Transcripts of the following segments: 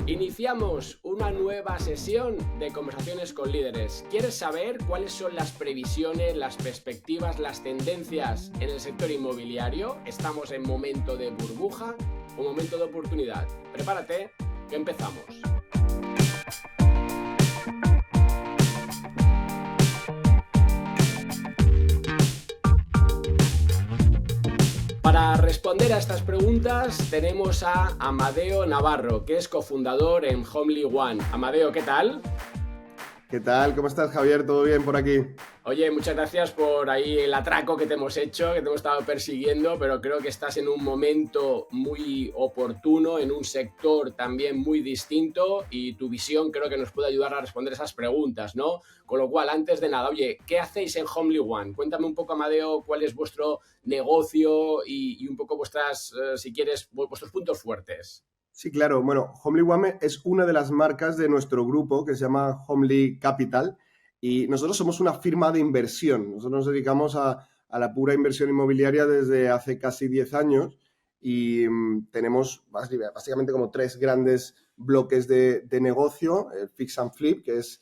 Iniciamos una nueva sesión de conversaciones con líderes. ¿Quieres saber cuáles son las previsiones, las perspectivas, las tendencias en el sector inmobiliario? ¿Estamos en momento de burbuja o momento de oportunidad? Prepárate, que empezamos. Para responder a estas preguntas tenemos a Amadeo Navarro, que es cofundador en Homely One. Amadeo, ¿qué tal? ¿Qué tal? ¿Cómo estás, Javier? ¿Todo bien por aquí? Oye, muchas gracias por ahí el atraco que te hemos hecho, que te hemos estado persiguiendo, pero creo que estás en un momento muy oportuno, en un sector también muy distinto y tu visión creo que nos puede ayudar a responder esas preguntas, ¿no? Con lo cual, antes de nada, oye, ¿qué hacéis en Homely One? Cuéntame un poco, Amadeo, cuál es vuestro negocio y un poco vuestras, si quieres, vuestros puntos fuertes. Sí, claro. Bueno, Homely One es una de las marcas de nuestro grupo que se llama Homely Capital y nosotros somos una firma de inversión. Nosotros nos dedicamos a la pura inversión inmobiliaria desde hace casi 10 años y tenemos básicamente como 3 grandes bloques de negocio. El Fix and Flip, que es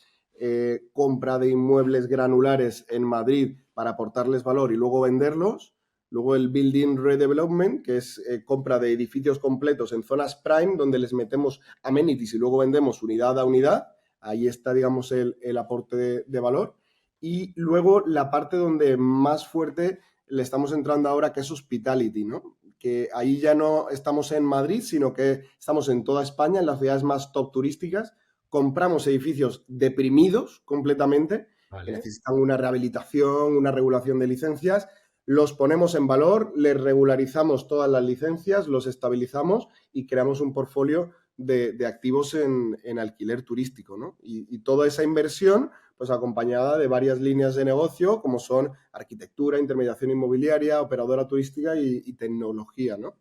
compra de inmuebles granulares en Madrid para aportarles valor y luego venderlos. Luego el Building Redevelopment, que es compra de edificios completos en zonas prime, donde les metemos amenities y luego vendemos unidad a unidad. Ahí está, digamos, el aporte de valor. Y luego la parte donde más fuerte le estamos entrando ahora, que es Hospitality, ¿no? Que ahí ya no estamos en Madrid, sino que estamos en toda España, en las ciudades más top turísticas. Compramos edificios deprimidos completamente, que ¿Vale? necesitan una rehabilitación, una regulación de licencias. Los ponemos en valor, les regularizamos todas las licencias, los estabilizamos y creamos un portfolio de activos en alquiler turístico, ¿no? Y toda esa inversión, pues acompañada de varias líneas de negocio, como son arquitectura, intermediación inmobiliaria, operadora turística y tecnología, ¿no?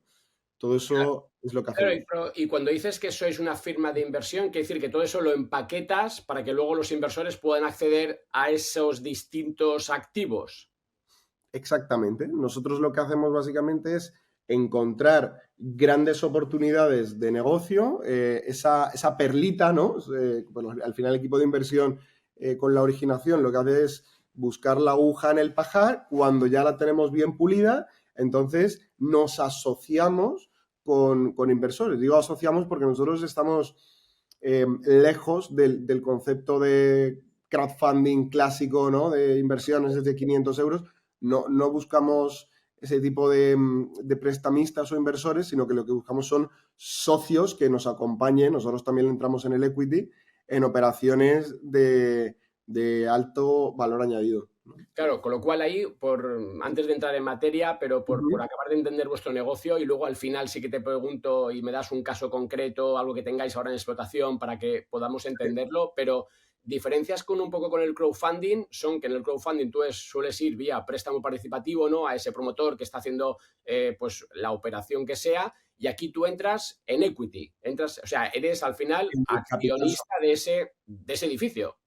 Todo eso es lo que Claro, hacemos. y cuando dices que sois una firma de inversión, quiere decir que todo eso lo empaquetas para que luego los inversores puedan acceder a esos distintos activos. Exactamente. Nosotros lo que hacemos básicamente es encontrar grandes oportunidades de negocio, esa perlita, ¿no? Bueno, al final el equipo de inversión con la originación lo que hace es buscar la aguja en el pajar cuando ya la tenemos bien pulida, entonces nos asociamos con inversores. Digo asociamos porque nosotros estamos lejos del concepto de crowdfunding clásico, ¿no? De inversiones desde 500 euros. No buscamos ese tipo de prestamistas o inversores, sino que lo que buscamos son socios que nos acompañen. Nosotros también entramos en el equity en operaciones de alto valor añadido, ¿no? Claro, con lo cual ahí, antes de entrar en materia, pero por Uh-huh. acabar de entender vuestro negocio y luego al final sí que te pregunto y me das un caso concreto, algo que tengáis ahora en explotación para que podamos Sí. entenderlo, pero diferencias con un poco con el crowdfunding son que en el crowdfunding tú sueles ir vía préstamo participativo, ¿no? A ese promotor que está haciendo pues la operación que sea y aquí tú entras en equity, entras, o sea, eres al final En el capital. accionista de ese edificio.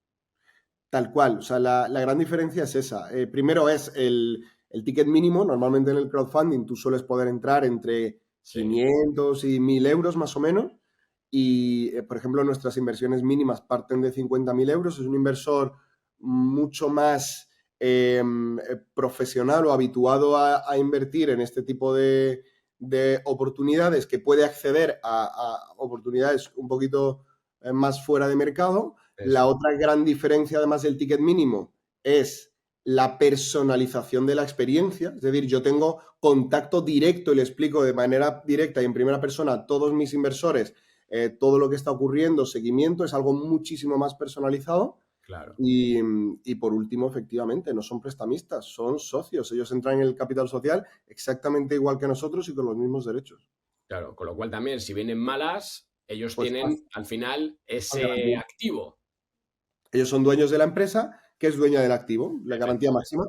Tal cual, o sea, la gran diferencia es esa. Primero es el ticket mínimo. Normalmente en el crowdfunding tú sueles poder entrar entre Sí. 500 y 1.000 euros más o menos. Y, por ejemplo, nuestras inversiones mínimas parten de 50.000 euros. Es un inversor mucho más profesional o habituado a invertir en este tipo de oportunidades, que puede acceder a oportunidades un poquito más fuera de mercado. La Eso. otra gran diferencia, además del ticket mínimo, es la personalización de la experiencia. Es decir, yo tengo contacto directo y le explico de manera directa y en primera persona a todos mis inversores todo lo que está ocurriendo, seguimiento, es algo muchísimo más personalizado. Claro. Y por último, efectivamente, no son prestamistas, son socios. Ellos entran en el capital social exactamente igual que nosotros y con los mismos derechos. Claro, con lo cual también, si vienen malas, ellos Pues tienen al final más ese garantía. activo. Ellos son dueños de la empresa, que es dueña del activo, la garantía Efectivamente. máxima.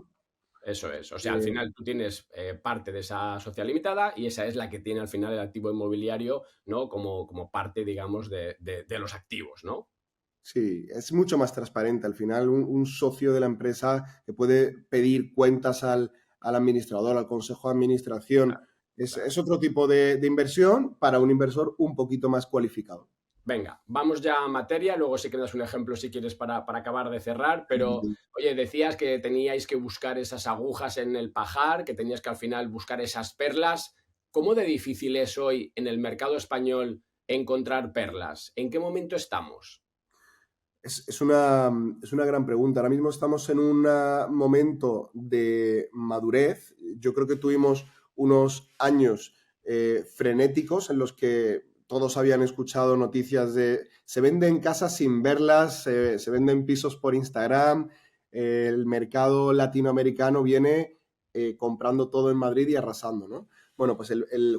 Eso es. O sea, al Eh, final tú tienes parte de esa sociedad limitada y esa es la que tiene al final el activo inmobiliario, ¿no? Como parte, digamos, de los activos, ¿no? Sí, es mucho más transparente. Al final, un socio de la empresa que puede pedir cuentas al administrador, al consejo de administración, Claro, es, claro. es otro tipo de inversión para un inversor un poquito más cualificado. Venga, vamos ya a materia, luego sí que me das un ejemplo si quieres para acabar de cerrar, pero oye, decías que teníais que buscar esas agujas en el pajar, que tenías que al final buscar esas perlas. ¿Cómo de difícil es hoy en el mercado español encontrar perlas? ¿En qué momento estamos? Es una gran pregunta. Ahora mismo estamos en un momento de madurez. Yo creo que tuvimos unos años frenéticos en los que todos habían escuchado noticias de se venden casas sin verlas, se venden pisos por Instagram, el mercado latinoamericano viene comprando todo en Madrid y arrasando, ¿no? Bueno, pues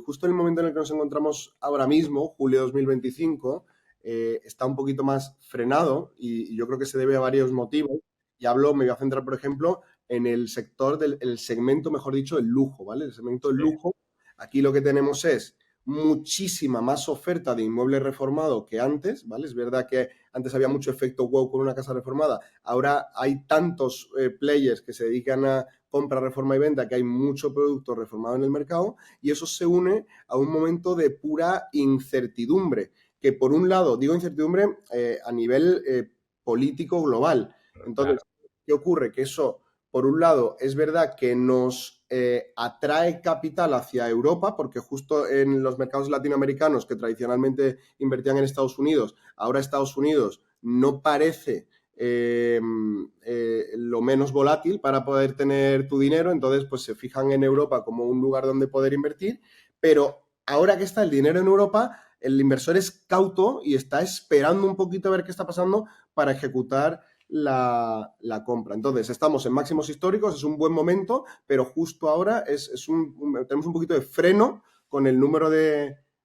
justo en el momento en el que nos encontramos ahora mismo, julio 2025, está un poquito más frenado y yo creo que se debe a varios motivos. Y me voy a centrar, por ejemplo, en el sector el segmento, mejor dicho, el lujo, ¿vale? El segmento del Sí, lujo. Aquí lo que tenemos es muchísima más oferta de inmueble reformado que antes, ¿vale? Es verdad que antes había mucho efecto wow con una casa reformada. Ahora hay tantos players que se dedican a compra, reforma y venta que hay mucho producto reformado en el mercado y eso se une a un momento de pura incertidumbre que por un lado, digo incertidumbre a nivel político global. claro. Entonces, ¿qué ocurre? Que eso, por un lado, es verdad que nos atrae capital hacia Europa, porque justo en los mercados latinoamericanos que tradicionalmente invertían en Estados Unidos, ahora Estados Unidos no parece lo menos volátil para poder tener tu dinero, entonces pues se fijan en Europa como un lugar donde poder invertir, pero ahora que está el dinero en Europa, el inversor es cauto y está esperando un poquito a ver qué está pasando para ejecutar la compra. Entonces, estamos en máximos históricos, es un buen momento, pero justo ahora tenemos un poquito de freno con el número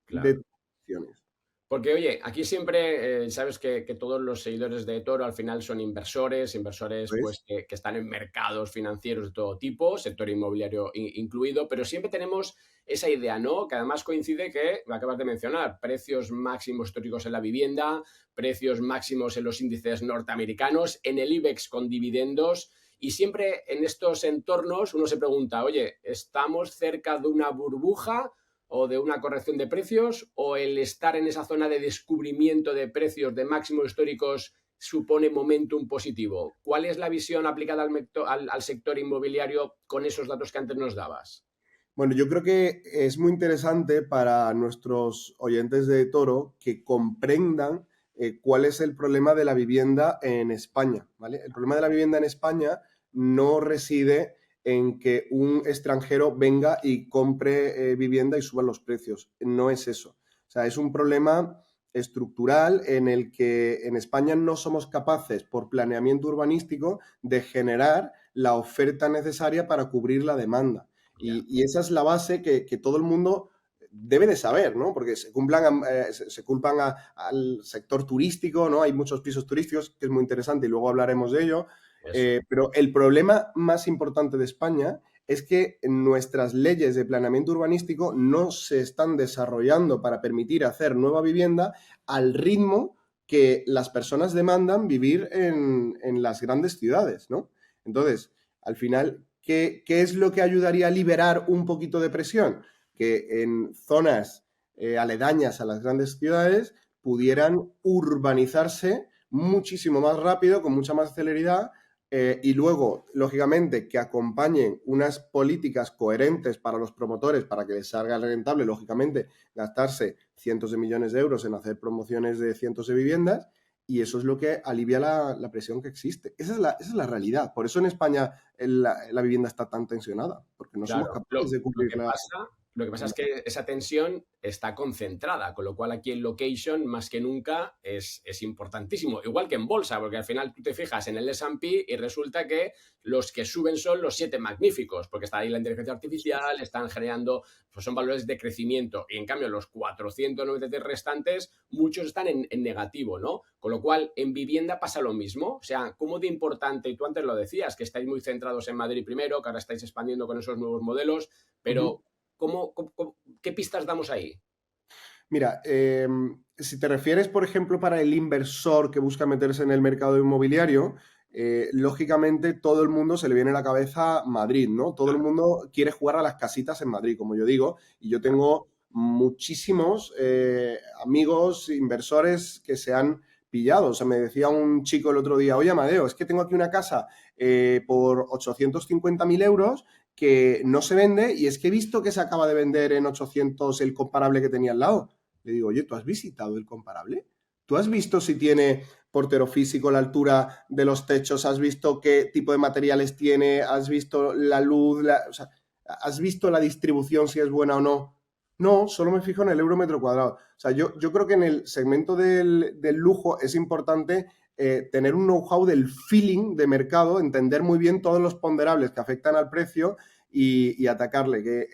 Claro. de acciones. Porque, oye, aquí siempre sabes que todos los seguidores de Toro al final son inversores ¿Ves? pues que están en mercados financieros de todo tipo, sector inmobiliario incluido, pero siempre tenemos esa idea, ¿no? Que además coincide que, me acabas de mencionar, precios máximos históricos en la vivienda, precios máximos en los índices norteamericanos, en el IBEX con dividendos, y siempre en estos entornos uno se pregunta, oye, ¿estamos cerca de una burbuja o de una corrección de precios o el estar en esa zona de descubrimiento de precios de máximos históricos supone momentum positivo? ¿Cuál es la visión aplicada al sector inmobiliario con esos datos que antes nos dabas? Bueno, yo creo que es muy interesante para nuestros oyentes de Toro que comprendan cuál es el problema de la vivienda en España, ¿vale? El problema de la vivienda en España no reside en que un extranjero venga y compre vivienda y suba los precios. No es eso. O sea, es un problema estructural en el que en España no somos capaces, por planeamiento urbanístico, de generar la oferta necesaria para cubrir la demanda. Ya. Y esa es la base que todo el mundo debe de saber, ¿no? Porque se culpan al sector turístico, ¿no? Hay muchos pisos turísticos, que es muy interesante y luego hablaremos de ello. Eso. Pero el problema más importante de España es que nuestras leyes de planeamiento urbanístico no se están desarrollando para permitir hacer nueva vivienda al ritmo que las personas demandan vivir en las grandes ciudades, ¿no? Entonces, al final, ¿qué es lo que ayudaría a liberar un poquito de presión? Que en zonas aledañas a las grandes ciudades pudieran urbanizarse muchísimo más rápido, con mucha más celeridad, y luego, lógicamente, que acompañen unas políticas coherentes para los promotores para que les salga rentable, lógicamente, gastarse cientos de millones de euros en hacer promociones de cientos de viviendas, y eso es lo que alivia la presión que existe. Esa es la realidad. Por eso en España la vivienda está tan tensionada, porque no somos Claro, capaces de lo cubrir que la... pasa, lo que pasa es que esa tensión está concentrada, con lo cual aquí el location más que nunca es importantísimo, igual que en bolsa, porque al final tú te fijas en el S&P y resulta que los que suben son los siete magníficos, porque está ahí la inteligencia artificial, están generando, pues son valores de crecimiento, y en cambio los 493 restantes, muchos están en negativo, ¿no? Con lo cual, en vivienda pasa lo mismo, o sea, ¿cómo de importante, y tú antes lo decías, que estáis muy centrados en Madrid primero, que ahora estáis expandiendo con esos nuevos modelos, Uh -huh. pero ¿qué pistas damos ahí? Mira, si te refieres, por ejemplo, para el inversor que busca meterse en el mercado inmobiliario, lógicamente todo el mundo se le viene a la cabeza Madrid, ¿no? Todo el Claro, mundo quiere jugar a las casitas en Madrid, como yo digo, y yo claro. tengo muchísimos amigos, inversores que se han pillado. O sea, me decía un chico el otro día, oye, Amadeo, es que tengo aquí una casa por 850.000 euros que no se vende y es que he visto que se acaba de vender en 800 el comparable que tenía al lado. Le digo, oye, ¿tú has visitado el comparable? ¿Tú has visto si tiene portero físico, la altura de los techos? ¿Has visto qué tipo de materiales tiene? ¿Has visto la luz? O sea, ¿has visto la distribución, si es buena o no? No, solo me fijo en el euro metro cuadrado. O sea, yo creo que en el segmento del lujo es importante tener un know-how del feeling de mercado, entender muy bien todos los ponderables que afectan al precio y atacarle. Que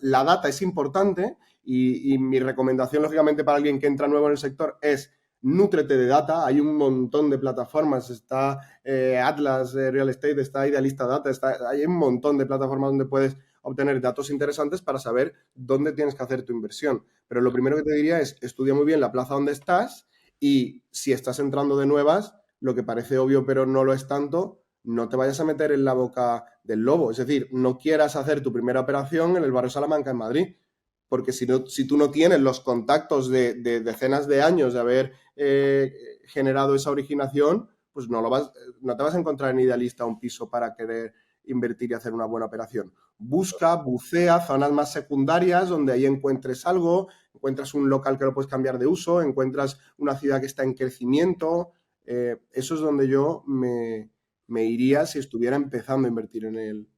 la data es importante y mi recomendación, lógicamente, para alguien que entra nuevo en el sector es nútrete de data. Hay un montón de plataformas, está Atlas Real Estate, está Idealista Data, hay un montón de plataformas donde puedes obtener datos interesantes para saber dónde tienes que hacer tu inversión. Pero lo primero que te diría es estudia muy bien la plaza donde estás y si estás entrando de nuevas, lo que parece obvio pero no lo es tanto, no te vayas a meter en la boca del lobo. Es decir, no quieras hacer tu primera operación en el barrio Salamanca en Madrid, porque si tú no tienes los contactos de decenas de años de haber generado esa originación, pues no te vas a encontrar en Idealista un piso para querer invertir y hacer una buena operación. Busca, bucea zonas más secundarias donde ahí encuentres algo, encuentras un local que lo puedes cambiar de uso, encuentras una ciudad que está en crecimiento. Eso es donde yo me iría si estuviera empezando a invertir en el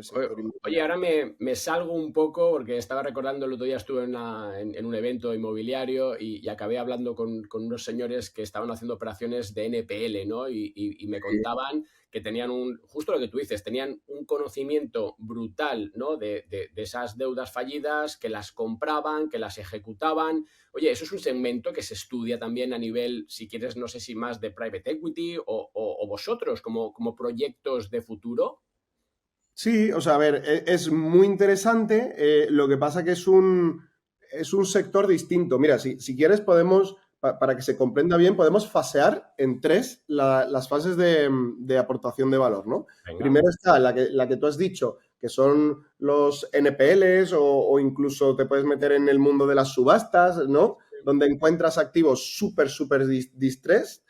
sector Oye, inmobiliario. ahora me salgo un poco porque estaba recordando el otro día estuve en un evento inmobiliario y acabé hablando con unos señores que estaban haciendo operaciones de NPL, ¿no? Y me contaban que tenían justo lo que tú dices, tenían un conocimiento brutal, ¿no? De esas deudas fallidas, que las compraban, que las ejecutaban. Oye, eso es un segmento que se estudia también a nivel, si quieres, no sé si más de private equity o vosotros como proyectos de futuro. Sí, o sea, a ver, es muy interesante. Lo que pasa que es un sector distinto. Mira, si quieres podemos, para que se comprenda bien, podemos fasear en tres las fases de aportación de valor, ¿no? Venga. Primero está la que tú has dicho, que son los NPLs o incluso te puedes meter en el mundo de las subastas, ¿no? Donde encuentras activos súper distress.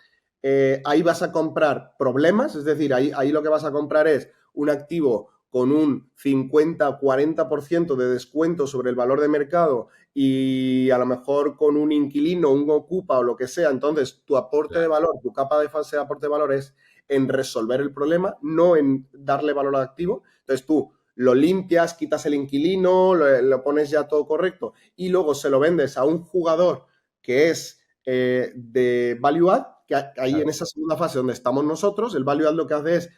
Ahí vas a comprar problemas, es decir, ahí lo que vas a comprar es un activo con un 50-40% de descuento sobre el valor de mercado y a lo mejor con un inquilino, un ocupa o lo que sea, entonces tu aporte de Claro. valor, tu capa de fase de aporte de valor es en resolver el problema, no en darle valor al activo. Entonces tú lo limpias, quitas el inquilino, lo pones ya todo correcto y luego se lo vendes a un jugador que es de value add, que ahí en Claro. esa segunda fase donde estamos nosotros, el value add lo que hace es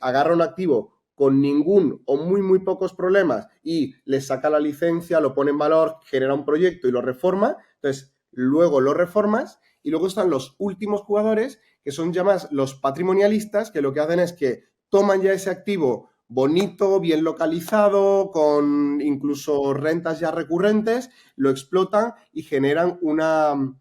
agarra un activo con ningún o muy pocos problemas y le saca la licencia, lo pone en valor, genera un proyecto y lo reforma. Entonces, luego lo reformas y luego están los últimos jugadores que son ya más los patrimonialistas, que lo que hacen es que toman ya ese activo bonito, bien localizado, con incluso rentas ya recurrentes, lo explotan y generan una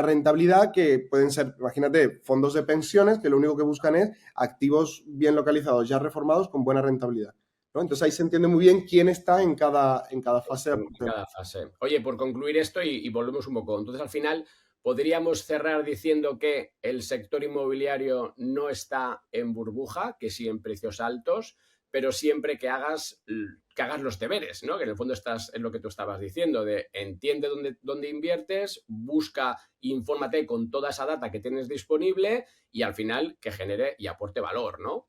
rentabilidad que pueden ser, imagínate, fondos de pensiones que lo único que buscan es activos bien localizados, ya reformados, con buena rentabilidad, ¿no? Entonces ahí se entiende muy bien quién está en cada fase de En aportación. cada fase. Oye, por concluir esto y volvemos un poco. Entonces, al final, podríamos cerrar diciendo que el sector inmobiliario no está en burbuja, que sí en precios altos, pero siempre que hagas los deberes, ¿no? Que en el fondo estás en lo que tú estabas diciendo, de entiende dónde inviertes, busca, infórmate con toda esa data que tienes disponible y al final que genere y aporte valor, ¿no?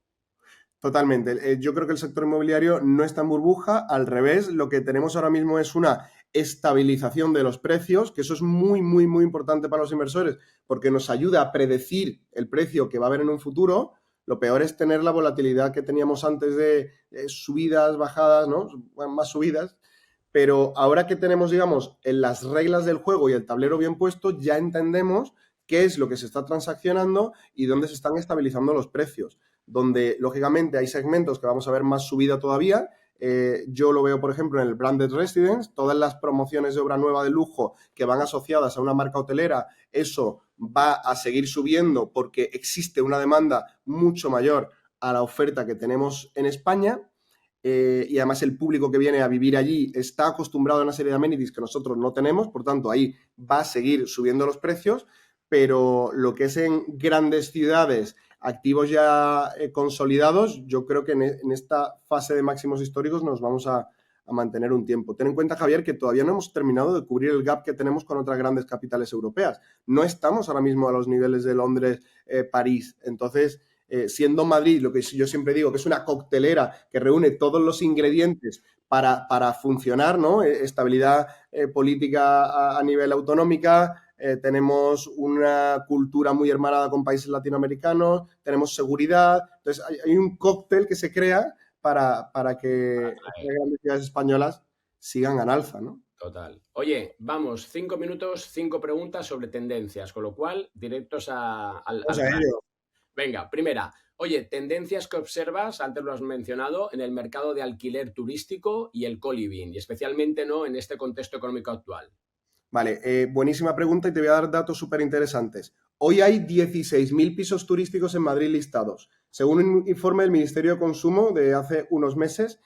Totalmente. Yo creo que el sector inmobiliario no está en burbuja, al revés, lo que tenemos ahora mismo es una estabilización de los precios, que eso es muy importante para los inversores, porque nos ayuda a predecir el precio que va a haber en un futuro. Lo peor es tener la volatilidad que teníamos antes de subidas, bajadas, ¿no? Bueno, más subidas. Pero ahora que tenemos, digamos, en las reglas del juego y el tablero bien puesto, ya entendemos qué es lo que se está transaccionando y dónde se están estabilizando los precios. Donde, lógicamente, hay segmentos que vamos a ver más subida todavía. Yo lo veo, por ejemplo, en el Branded Residence, todas las promociones de obra nueva de lujo que van asociadas a una marca hotelera, eso va a seguir subiendo porque existe una demanda mucho mayor a la oferta que tenemos en España. y además el público que viene a vivir allí está acostumbrado a una serie de amenities que nosotros no tenemos, por tanto ahí va a seguir subiendo los precios, pero lo que es en grandes ciudades, activos ya consolidados, yo creo que en esta fase de máximos históricos nos vamos a mantener un tiempo. Ten en cuenta, Javier, que todavía no hemos terminado de cubrir el gap que tenemos con otras grandes capitales europeas. No estamos ahora mismo a los niveles de Londres, París. Entonces, siendo Madrid, lo que yo siempre digo, que es una coctelera que reúne todos los ingredientes para funcionar, ¿no? Estabilidad política a nivel autonómica, tenemos una cultura muy hermanada con países latinoamericanos, tenemos seguridad. Entonces, hay un cóctel que se crea para que estas grandes ciudades españolas sigan al alza, ¿no? Total. Oye, vamos, 5 minutos, 5 preguntas sobre tendencias, con lo cual, directos al grano. Venga, primera. Oye, tendencias que observas, antes lo has mencionado, en el mercado de alquiler turístico y el co-living, y especialmente, ¿no?, en este contexto económico actual. Vale, buenísima pregunta y te voy a dar datos súper interesantes. Hoy hay 16.000 pisos turísticos en Madrid listados. Según un informe del Ministerio de Consumo de hace unos meses,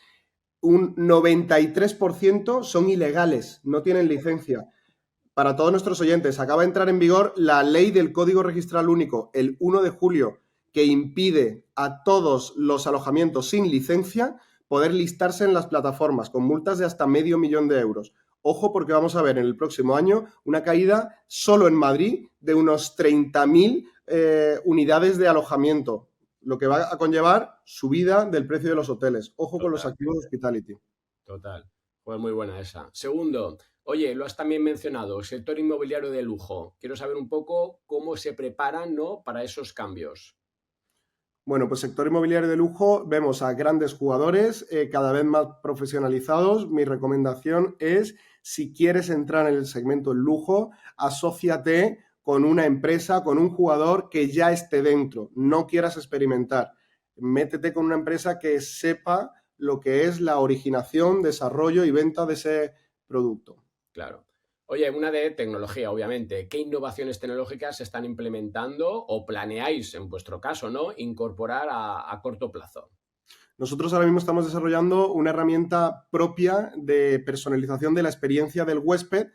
un 93% son ilegales, no tienen licencia. Para todos nuestros oyentes, acaba de entrar en vigor la ley del Código Registral Único el 1 de julio, que impide a todos los alojamientos sin licencia poder listarse en las plataformas con multas de hasta €500.000. Ojo, porque vamos a ver en el próximo año una caída solo en Madrid de unos 30.000 unidades de alojamiento, lo que va a conllevar subida del precio de los hoteles. Ojo con los activos de hospitality. Total. Pues muy buena esa. Segundo, oye, lo has también mencionado, sector inmobiliario de lujo. Quiero saber un poco cómo se preparan, ¿no?, para esos cambios. Bueno, pues sector inmobiliario de lujo, vemos a grandes jugadores cada vez más profesionalizados. Mi recomendación es, si quieres entrar en el segmento del lujo, asóciate con una empresa, con un jugador que ya esté dentro. No quieras experimentar. Métete con una empresa que sepa lo que es la originación, desarrollo y venta de ese producto. Claro. Oye, una de tecnología, obviamente. ¿Qué innovaciones tecnológicas se están implementando o planeáis, en vuestro caso, ¿no?, incorporar a corto plazo? Nosotros ahora mismo estamos desarrollando una herramienta propia de personalización de la experiencia del huésped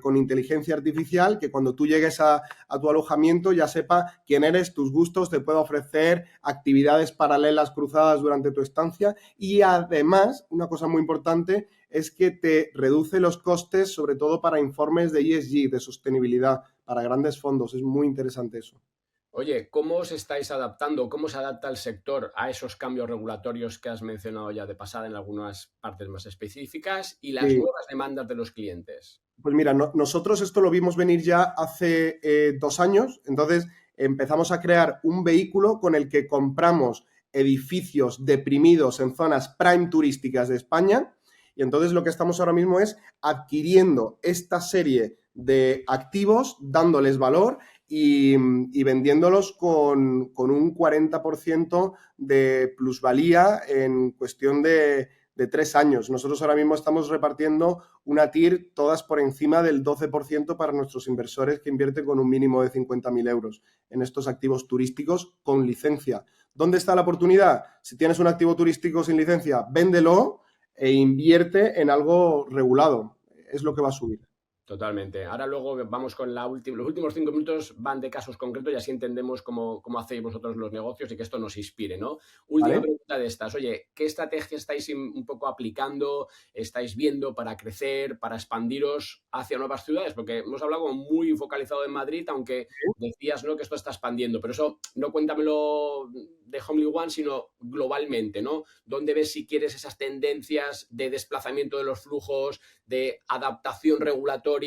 con inteligencia artificial, que cuando tú llegues a tu alojamiento ya sepa quién eres, tus gustos, te pueda ofrecer actividades paralelas cruzadas durante tu estancia y además, una cosa muy importante, es que te reduce los costes, sobre todo para informes de ESG, de sostenibilidad, para grandes fondos. Es muy interesante eso. Oye, ¿cómo os estáis adaptando? ¿Cómo se adapta el sector a esos cambios regulatorios que has mencionado ya de pasada en algunas partes más específicas y las Sí. nuevas demandas de los clientes? Pues mira, nosotros esto lo vimos venir ya hace 2 años, entonces empezamos a crear un vehículo con el que compramos edificios deprimidos en zonas prime turísticas de España y entonces lo que estamos ahora mismo es adquiriendo esta serie de activos, dándoles valor y vendiéndolos con un 40% de plusvalía en cuestión de 3 años. Nosotros ahora mismo estamos repartiendo una TIR todas por encima del 12% para nuestros inversores que invierten con un mínimo de 50.000 euros en estos activos turísticos con licencia. ¿Dónde está la oportunidad? Si tienes un activo turístico sin licencia, véndelo e invierte en algo regulado. Es lo que va a subir. Totalmente. Ahora luego vamos con los últimos 5 minutos van de casos concretos y así entendemos cómo hacéis vosotros los negocios y que esto nos inspire, ¿no? Última ¿Vale? pregunta de estas. Oye, ¿qué estrategia estáis un poco aplicando, estáis viendo para crecer, para expandiros hacia nuevas ciudades? Porque hemos hablado como muy focalizado en Madrid, aunque decías, ¿no?, que esto está expandiendo, pero eso no cuéntamelo de Homely One, sino globalmente, ¿no? ¿Dónde ves, si quieres, esas tendencias de desplazamiento de los flujos, de adaptación regulatoria?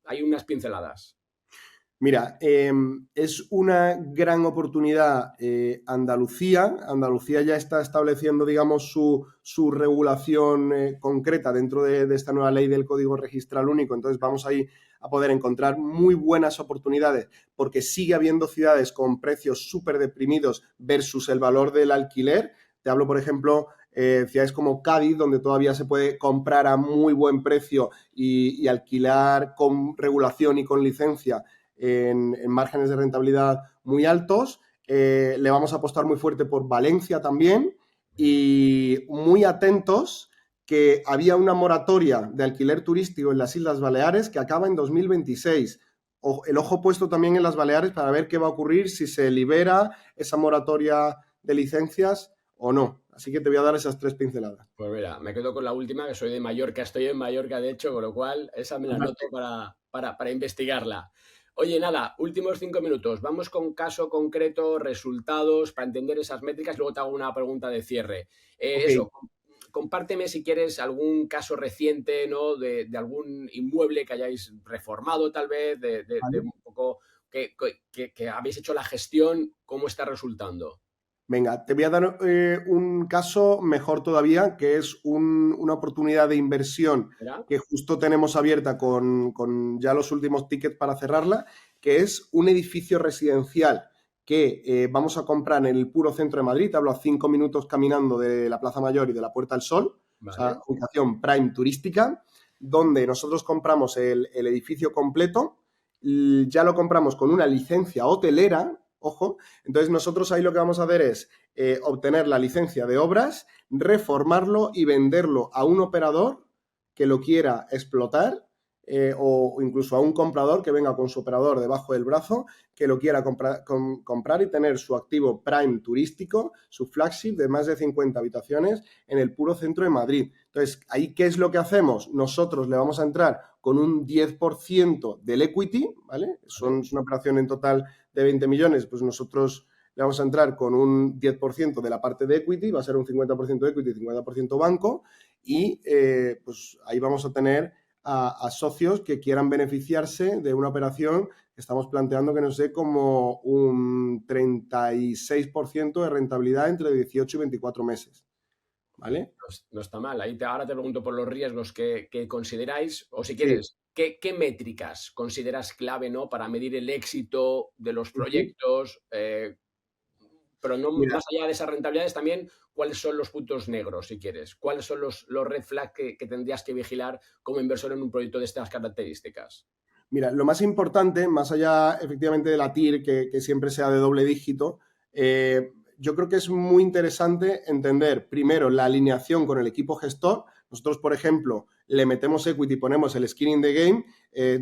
Hay unas pinceladas. Mira, es una gran oportunidad Andalucía. Andalucía ya está estableciendo, digamos, su regulación concreta dentro de esta nueva ley del Código Registral Único. Entonces vamos ahí a poder encontrar muy buenas oportunidades porque sigue habiendo ciudades con precios súper deprimidos versus el valor del alquiler. Te hablo, por ejemplo, ciudades como Cádiz, donde todavía se puede comprar a muy buen precio y alquilar con regulación y con licencia en márgenes de rentabilidad muy altos. Le vamos a apostar muy fuerte por Valencia también y muy atentos que había una moratoria de alquiler turístico en las Islas Baleares que acaba en 2026. El ojo puesto también en las Baleares para ver qué va a ocurrir si se libera esa moratoria de licencias o no. Así que te voy a dar esas 3 pinceladas. Pues mira, me quedo con la última, que soy de Mallorca, estoy en Mallorca de hecho, con lo cual esa me la anoto para investigarla. Oye, nada, últimos 5 minutos. Vamos con caso concreto, resultados, para entender esas métricas. Luego te hago una pregunta de cierre. Ok, Eso, compárteme si quieres algún caso reciente, ¿no? De algún inmueble que hayáis reformado, tal vez, de vale. un poco que habéis hecho la gestión, ¿cómo está resultando? Venga, te voy a dar un caso mejor todavía, que es una oportunidad de inversión ¿Verdad? que justo tenemos abierta con ya los últimos tickets para cerrarla, que es un edificio residencial que vamos a comprar en el puro centro de Madrid. Te hablo a 5 minutos caminando de la Plaza Mayor y de la Puerta del Sol, o sea, Vale. ubicación prime turística, donde nosotros compramos el edificio completo, ya lo compramos con una licencia hotelera, ojo. Entonces nosotros ahí lo que vamos a hacer es obtener la licencia de obras, reformarlo y venderlo a un operador que lo quiera explotar, o incluso a un comprador que venga con su operador debajo del brazo, que lo quiera comprar y tener su activo prime turístico, su flagship de más de 50 habitaciones en el puro centro de Madrid. Entonces, ahí, ¿qué es lo que hacemos? Nosotros le vamos a entrar con un 10% del equity, ¿vale? Vale. Es una operación en total de 20 millones, pues nosotros le vamos a entrar con un 10% de la parte de equity, va a ser un 50% de equity, 50% banco, y pues ahí vamos a tener a socios que quieran beneficiarse de una operación que estamos planteando que nos dé como un 36% de rentabilidad entre 18 y 24 meses, Oye, ¿vale? no está mal. Ahora te pregunto por los riesgos que consideráis, o si Sí. quieres, ¿qué métricas consideras clave, ¿no? Para medir el éxito de los Ujú. proyectos, pero no Mira, más allá de esas rentabilidades también, ¿cuáles son los puntos negros, si quieres? ¿Cuáles son los red flags que tendrías que vigilar como inversor en un proyecto de estas características? Mira, lo más importante, más allá efectivamente de la TIR, que siempre sea de doble dígito, yo creo que es muy interesante entender primero la alineación con el equipo gestor. Nosotros, por ejemplo, le metemos equity, ponemos el skin in the game.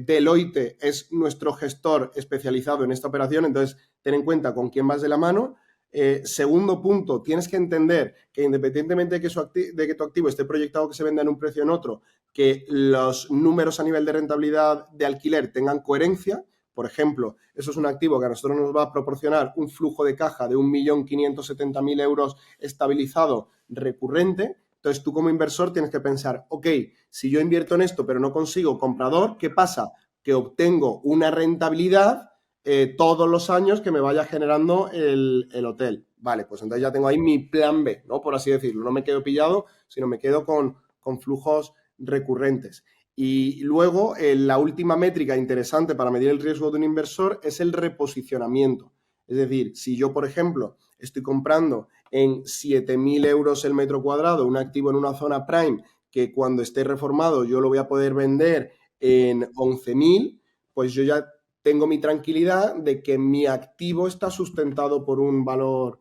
Deloitte es nuestro gestor especializado en esta operación, entonces ten en cuenta con quién vas de la mano. Segundo punto, tienes que entender que independientemente de que tu activo esté proyectado que se venda en un precio o en otro, que los números a nivel de rentabilidad de alquiler tengan coherencia. Por ejemplo, eso es un activo que a nosotros nos va a proporcionar un flujo de caja de 1.570.000 euros estabilizado recurrente. Entonces tú como inversor tienes que pensar, ok, si yo invierto en esto pero no consigo comprador, ¿qué pasa? Que obtengo una rentabilidad todos los años que me vaya generando el hotel. Vale, pues entonces ya tengo ahí mi plan B, ¿no? Por así decirlo. No me quedo pillado, sino me quedo con flujos recurrentes. Y luego, la última métrica interesante para medir el riesgo de un inversor es el reposicionamiento. Es decir, si yo, por ejemplo, estoy comprando en 7.000 euros el metro cuadrado un activo en una zona prime que cuando esté reformado yo lo voy a poder vender en 11.000, pues yo ya tengo mi tranquilidad de que mi activo está sustentado por un valor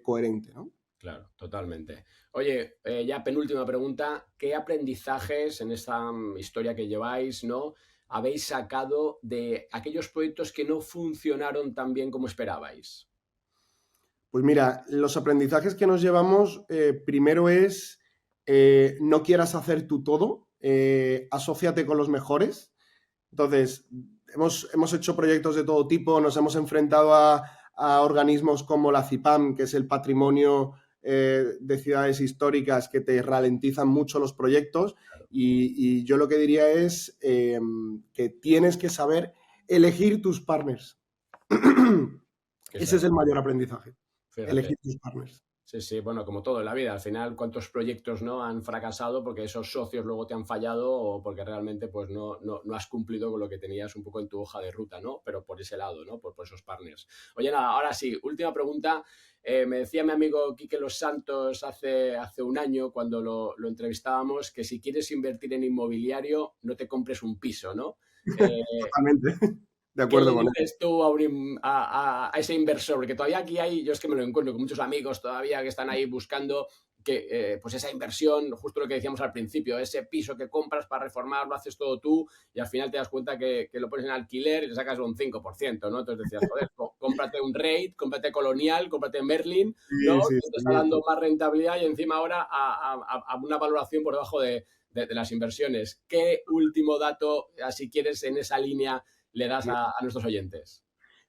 coherente, ¿no? Claro, totalmente. Oye, ya penúltima pregunta, ¿qué aprendizajes en esta historia que lleváis, ¿no? Habéis sacado de aquellos proyectos que no funcionaron tan bien como esperabais? Pues mira, los aprendizajes que nos llevamos, primero es no quieras hacer tú todo, asóciate con los mejores. Entonces, hemos hecho proyectos de todo tipo, nos hemos enfrentado a organismos como la CIPAM, que es el patrimonio de ciudades históricas, que te ralentizan mucho los proyectos. Y yo lo que diría es que tienes que saber elegir tus partners. Que Ese sea, es el mayor aprendizaje, fíjate. elegir tus partners. Sí, sí, bueno, como todo en la vida, al final, ¿cuántos proyectos no han fracasado porque esos socios luego te han fallado o porque realmente pues no has cumplido con lo que tenías un poco en tu hoja de ruta, ¿no? Pero por ese lado, ¿no? Por esos partners. Oye, nada, ahora sí, última pregunta. Me decía mi amigo Quique Los Santos hace un año, cuando lo entrevistábamos, que si quieres invertir en inmobiliario, no te compres un piso, ¿no? Eh, Totalmente. de ¿Qué le acuerdo con él. dices tú a ese inversor? Porque todavía aquí hay, yo es que me lo encuentro con muchos amigos todavía que están ahí buscando que, pues esa inversión, justo lo que decíamos al principio, ese piso que compras para reformar, lo haces todo tú y al final te das cuenta que lo pones en alquiler y le sacas un 5%, ¿no? Entonces decías, joder, cómprate un REIT, cómprate Colonial, cómprate Merlin, ¿no? Sí, sí, Que te está sí. dando más rentabilidad y encima ahora a una valoración por debajo de las inversiones. ¿Qué último dato, si quieres, en esa línea le das a nuestros oyentes?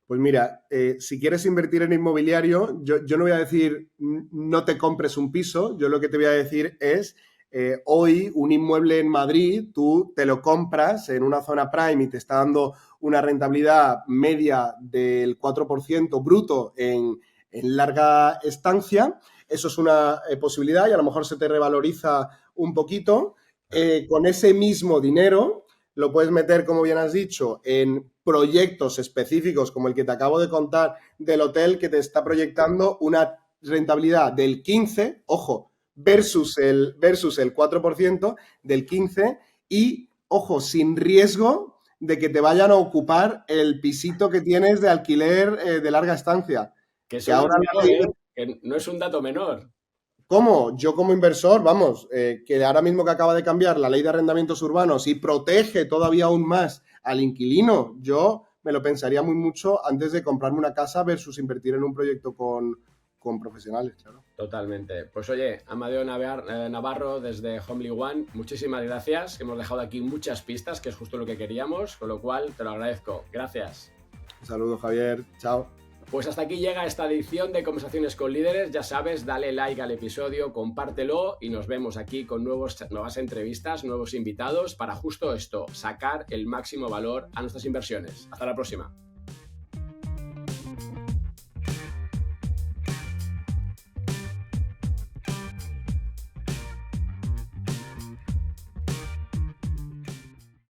Pues mira, si quieres invertir en inmobiliario, yo no voy a decir no te compres un piso, yo lo que te voy a decir es, hoy un inmueble en Madrid, tú te lo compras en una zona prime y te está dando una rentabilidad media del 4% bruto en larga estancia. Eso es una posibilidad y a lo mejor se te revaloriza un poquito. Con ese mismo dinero lo puedes meter, como bien has dicho, en proyectos específicos como el que te acabo de contar del hotel que te está proyectando una rentabilidad del 15, ojo, versus el 4% del 15 y, ojo, sin riesgo de que te vayan a ocupar el pisito que tienes de alquiler de larga estancia. Que Que eso no ahora es la menor, ley... ¿eh? Que no es un dato menor. ¿Cómo? Yo como inversor, vamos, que ahora mismo que acaba de cambiar la ley de arrendamientos urbanos y protege todavía aún más al inquilino, yo me lo pensaría muy mucho antes de comprarme una casa versus invertir en un proyecto con profesionales, claro. Totalmente. Pues oye, Amadeo Navarro desde Homely One, muchísimas gracias. Hemos dejado aquí muchas pistas, que es justo lo que queríamos, con lo cual te lo agradezco. Gracias. Un saludo, Javier. Chao. Pues hasta aquí llega esta edición de Conversaciones con Líderes. Ya sabes, dale like al episodio, compártelo y nos vemos aquí con nuevas entrevistas, nuevos invitados para justo esto, sacar el máximo valor a nuestras inversiones. Hasta la próxima.